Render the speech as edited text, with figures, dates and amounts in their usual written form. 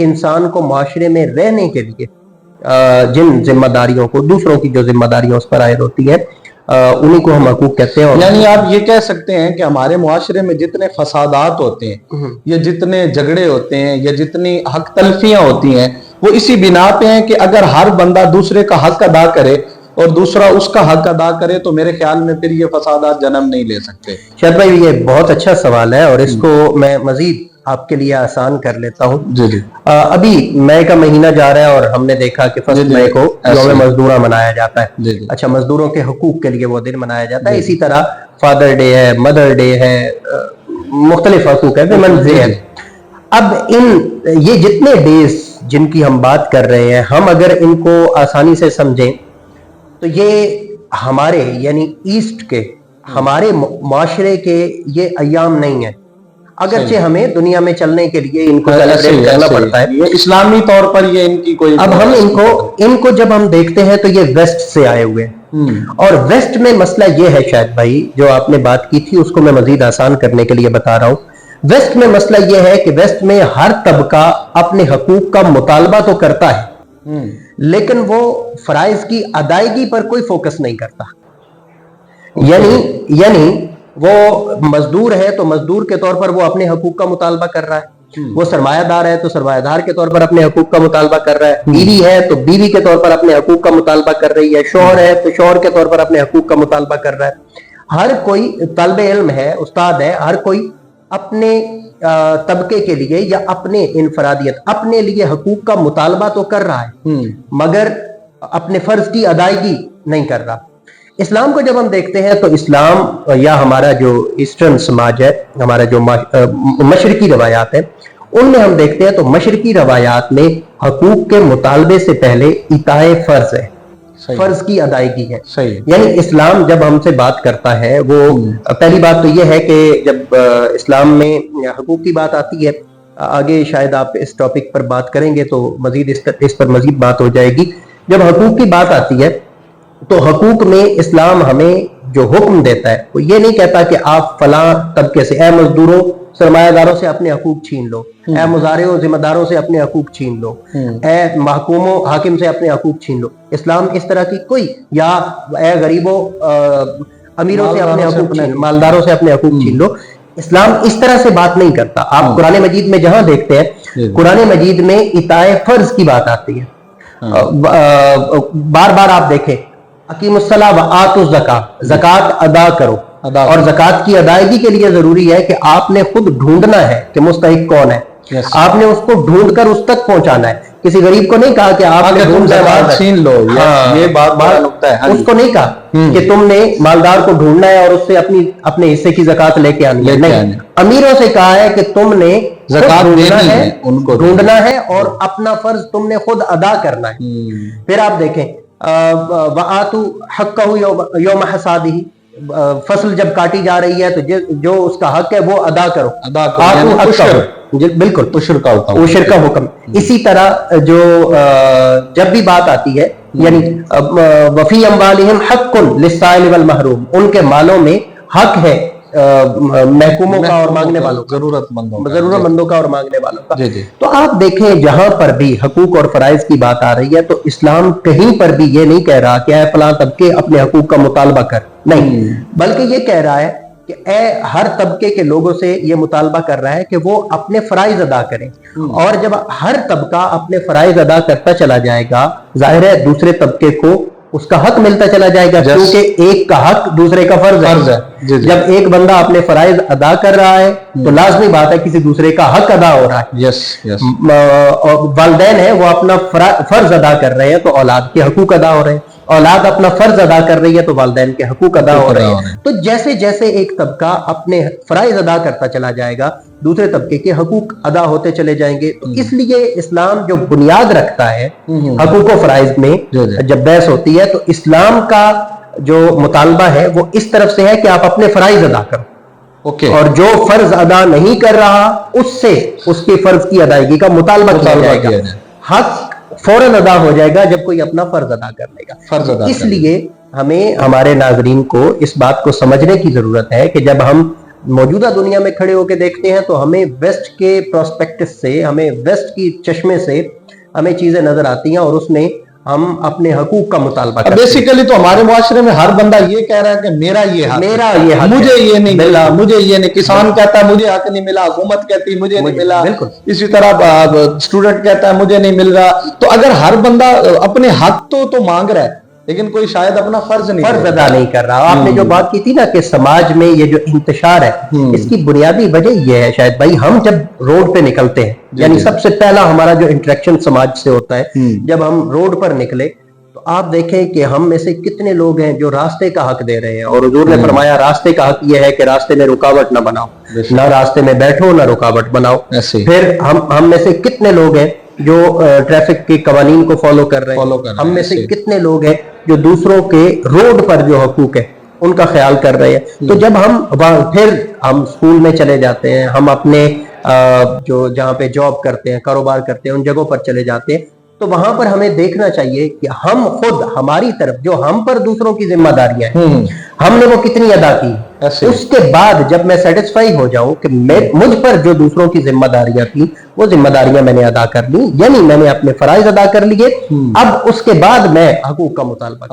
इंसान को माशरे में रहने के लिए जिन जिम्मेदारियों को, दूसरों की जो जिम्मेदारियां उस पर आयद होती हैं, उन्हीं को हम हकूक कहते हैं। यानी आप ये कह सकते हैं कि हमारे मुआशरे में जितने फसादात होते हैं या जितने झगड़े होते हैं या जितनी हक तलफियां होती हैं, वो इसी बिना पे हैं कि अगर हर बंदा दूसरे का हक अदा करे और दूसरा उसका हक अदा करे तो मेरे ख्याल में फिर ये फसादात जन्म नहीं ले सकते। शायद भाई ये बहुत अच्छा सवाल है और इसको मैं मजीद आपके लिए आसान कर लेता हूँ। जी जी। अभी मई का महीना जा रहा है और हमने देखा कि 1 मई को यौम मजदूरा मनाया जाता है। जी जी। अच्छा, मजदूरों के हकूक के लिए वो दिन मनाया जाता है। इसी तरह फादर डे है, मदर डे है, मुख्तलिफ हकूक है, विमेंस डे है। अब ये जितने डेज जिनकी हम बात कर रहे हैं, हम अगर इनको आसानी से समझें तो ये हमारे यानी ईस्ट के, हमारे माशरे के ये अय्याम नहीं है, अगरचे हमें दुनिया में चलने के लिए इनको सेलिब्रेट करना पड़ता है। ये इस्लामी तौर पर ये इनकी कोई, अब हम इनको जब हम देखते हैं तो ये वेस्ट से आए हुए हैं और वेस्ट में मसला ये है, शायद भाई जो आपने बात की थी उसको मैं मजीद आसान करने के लिए बता रहा हूं। वेस्ट में मसला ये है कि वेस्ट में हर तबका अपने हकूक का मुतालबा तो करता है लेकिन वो फराइज की अदायगी पर कोई फोकस नहीं करता। यानी वो मजदूर है तो मजदूर के तौर पर वो अपने हकूक का मुतालबा कर रहा है, वो सरमायादार है तो सरमायादार के तौर पर अपने हकूक का मुतालबा कर रहा है, बीवी है तो बीवी के तौर पर अपने हकूक का मुतालबा कर रही है, शौहर है तो शौहर के तौर पर अपने हकूक का मुतालबा कर रहा है। हर कोई तालिबे इल्म है, उस्ताद है, हर कोई अपने तबके के लिए या अपने इनफरादियत, अपने लिए हकूक का मुतालबा तो कर रहा है मगर अपने फर्ज की अदायगी नहीं कर रहा। इस्लाम को जब हम देखते हैं तो इस्लाम या हमारा जो ईस्टर्न समाज है, हमारा जो मशरकी रवायात है, उनमें हम देखते हैं तो मशरकी रवायात में हकूक के मुतालबे से पहले इताए फर्ज है, फर्ज की अदायगी है। यानी इस्लाम जब हमसे बात करता है, वो पहली बात तो यह है कि जब इस्लाम में हकूक की बात आती है, आगे शायद आप इस टॉपिक पर बात करेंगे तो मजीद इस पर मजीद बात हो जाएगी। जब हकूक की बात आती है तो हकूक में इस्लाम हमें जो हुक्म देता है वो ये नहीं कहता कि आप फलां तबके से, ए मजदूरों सरमायादारों से अपने हकूक छीन लो, ए मुजारियों जिम्मेदारों से अपने हकूक छीन लो, ए महकूमों हाकिम से अपने हकूक छीन लो। इस्लाम इस तरह की कोई, या ए गरीबों अमीरों से अपने हकूक छीन लो, मालदारों से अपने हकूक छीन लो। इस्लाम इस तरह से बात नहीं करता। आप कुरान मजीद में जहां देखते हैं, कुरान मजीद में इताए फर्ज की बात आती है, बार बार आप देखें अकीमुस्सला व आतुज़ ज़कात, ज़कात अदा करो, और ज़कात की अदायगी के लिए जरूरी है कि आपने खुद ढूंढना है कि मुस्तहिक कौन है। आपने उसको ढूंढकर उस तक पहुंचाना है। किसी गरीब को नहीं कहा कि आपने छीन लो, ये बात नुक्ता है। उसको नहीं कहा कि तुमने मालदार को ढूंढना है और उससे अपने हिस्से की ज़कात लेके आनी है। नहीं, अमीरों से कहा है कि तुमने ज़कात ढूंढना है, उनको ढूंढना है और अपना फर्ज तुमने खुद अदा करना है। फिर आप देखें वआतु हक्कहु यौम हसादिही, फसल जब काटी जा रही है तो जो उसका हक है वो अदा करो, बिल्कुल उशर का हुक्म। इसी तरह जो जब भी बात आती है, यानी वफी अम्वालिहिम हक्कुन लिस्साइल वल महरूम, उनके मालों में हक है महकूमों का और मांगने वालों, जरूरतमंदों का और मांगने वालों का। तो आप देखें जहां पर भी हकूक और फराइज की बात आ रही है तो इस्लाम कहीं पर भी ये नहीं कह रहा कि ऐ फलां तबके अपने हकूक का मुतालबा कर, नहीं, बल्कि ये कह रहा है कि ऐ हर तबके के लोगों से ये मुतालबा कर रहा है कि वो अपने फराइज अदा करें। और जब हर तबका अपने फराइज अदा करता चला जाएगा, जाहिर है दूसरे तबके को उसका हक मिलता चला जाएगा, क्योंकि एक का हक दूसरे का फर्ज है। जब एक बंदा अपने फराइज अदा कर रहा है तो लाजमी बात है किसी दूसरे का हक अदा हो रहा है। वालिदैन है वो अपना फर्ज अदा कर रहे हैं तो औलाद के हकूक अदा हो रहे हैं, औलाद अपना फर्ज अदा कर रही है तो वालिदैन के हकूक अदा हो रहे हैं। तो जैसे जैसे एक तबका अपने फराइज अदा करता चला जाएगा, दूसरे तबके के हकूक अदा होते चले जाएंगे। तो इसलिए इस्लाम जो बुनियाद रखता है हकूक और फराइज में, जब बहस होती है तो इस्लाम का जो मुतालबा है वो इस तरफ से है कि आप अपने फराइज अदा करो, और जो फर्ज अदा नहीं कर रहा उससे उसके फर्ज की अदायगी का मुतालबा किया जाएगा। हक फौरन अदा हो जाएगा जब कोई अपना फर्ज अदा कर लेगा। इसलिए हमें हमारे नाजरीन को इस बात को समझने की जरूरत है कि जब हम मौजूदा दुनिया में खड़े होकर देखते हैं तो हमें वेस्ट के प्रोस्पेक्टिव से, हमें वेस्ट की चश्मे से हमें चीजें नजर आती हैं और उसमें हम अपने हकूक का मुतालबा करते हैं। बेसिकली तो हमारे मुआशरे में हर बंदा ये कह रहा है कि मेरा ये हक है, मुझे ये नहीं मिला, मुझे ये नहीं। किसान कहता है मुझे हक नहीं मिला, हुकूमत कहती है मुझे नहीं मिला, इसी तरह स्टूडेंट कहता है मुझे नहीं मिल रहा। तो अगर हर बंदा अपने हक तो मांग रहा है, लेकिन कोई शायद अपना फर्ज अदा नहीं कर रहा। आपने जो बात की थी ना कि समाज में ये जो इंतशार है, इसकी बुनियादी वजह ये है शायद भाई, हम जब रोड पे निकलते हैं, यानी सबसे पहला हमारा जो इंटरेक्शन समाज से होता है, जब हम रोड पर निकले तो आप देखें कि हम में से कितने लोग हैं जो रास्ते का हक दे रहे हैं। और हुजूर ने फरमाया रास्ते का हक ये है कि रास्ते में रुकावट ना बनाओ, ना रास्ते में बैठो ना रुकावट बनाओ। फिर हम में से कितने लोग हैं जो ट्रैफिक के कवानीन को फॉलो कर रहे हैं, हम में से कितने लोग हैं जो दूसरों के रोड पर जो हकूक है उनका ख्याल कर रहे हैं। तो जब फिर हम स्कूल में चले जाते हैं, हम अपने जो जहाँ पे जॉब करते हैं, कारोबार करते हैं, उन जगहों पर चले जाते हैं, तो वहां पर हमें देखना चाहिए कि हम खुद, हमारी तरफ जो हम पर दूसरों की जिम्मेदारियां हैं, हमने वो कितनी अदा की। उसके बाद जब मैं सेटिस्फाई हो जाऊं कि मुझ पर जो दूसरों की जिम्मेदारियां थी वो जिम्मेदारियां मैंने अदा कर ली, यानी मैंने अपने फराइज अदा कर लिए, अब उसके बाद मैं हकूक का मुतालबा